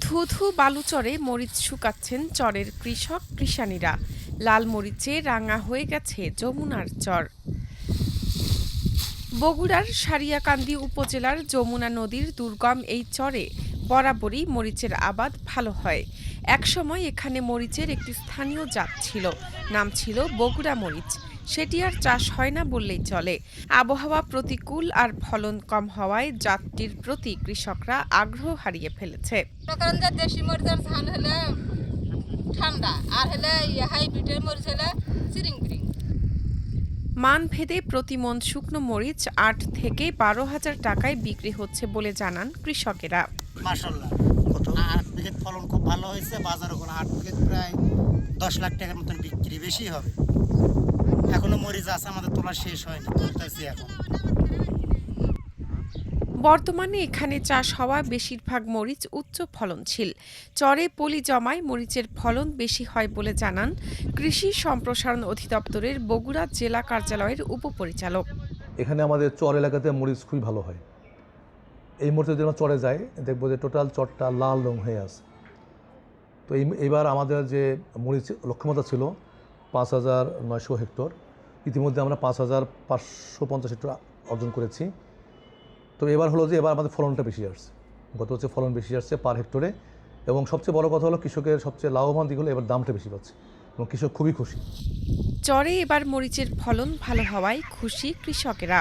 ধুধু বালুচরে মরিচ শুকাচ্ছেন চরের কৃষক কৃষানীরা। লাল মরিচে রাঙা হয়ে গেছে যমুনার চর। বগুড়ার সারিয়াকান্দি উপজেলার যমুনা নদীর দুর্গম এই চরে বরাবরই মরিচের আবাদ ভালো হয়। একসময় এখানে মরিচের একটি স্থানীয় জাত ছিল, নাম ছিল বগুড়া মরিচ। সেটি আর চাষ হয় না বললেই চলে। আবহাওয়া প্রতিকূল আর ফলন কম হওয়ায় জাতটির প্রতি কৃষকরা আগ্রহ হারিয়ে ফেলেছে। দেশি মরিচের ধান হলে ঠান্ডা আর হলে হাইব্রিডের মরিচ হলে চিরিং। মানভেদে প্রতি মণ শুকনো মরিচ ৮ থেকে ১২,০০০ টাকায় বিক্রি হচ্ছে বলে জানান কৃষকেরা। মাশাআল্লাহ, কত ৮ বিঘে ফলন খুব ভালো হয়েছে। বাজারে কোনো ৮ বিঘে প্রায় ১০ লাখ টাকার মতন বিক্রি বেশি হবে। এখনো মরিচ আছে, আমাদের তোলা শেষ হয়নি, তুলতেছি এখন। বর্তমানে এখানে চাষ হওয়া বেশিরভাগ মরিচ উচ্চ ফলনশীল। চরে পলি জমায় মরিচের ফলন বেশি হয় বলে জানান কৃষি সম্প্রসারণ অধিদপ্তরের বগুড়া জেলা কার্যালয়ের উপপরিচালক। এখানে আমাদের চর এলাকাতে মরিচ খুবই ভালো হয়। এই মুহূর্তে যদি আমরা চরে যাই, দেখবো যে টোটাল চরটা লাল রং হয়ে আছে। তো এইবার আমাদের যে মরিচ লক্ষ্যমাত্রা ছিল ৫,৯০০ হেক্টর, ইতিমধ্যে আমরা ৫,৫৫০ হেক্টর অর্জন করেছি। তো এবার হলো যে এবার আমাদের ফলনটা বেশি আসছে, গত হচ্ছে ফলন বেশি আসছে পার হেক্টরে। এবং সবচেয়ে বড় কথা হলো কৃষকের সবচেয়ে লাভবান দিক হলো এবার দামটা বেশি পাচ্ছে এবং কৃষক খুবই খুশি। চরে এবার মরিচের ফলন ভালো হওয়ায় খুশি কৃষকেরা।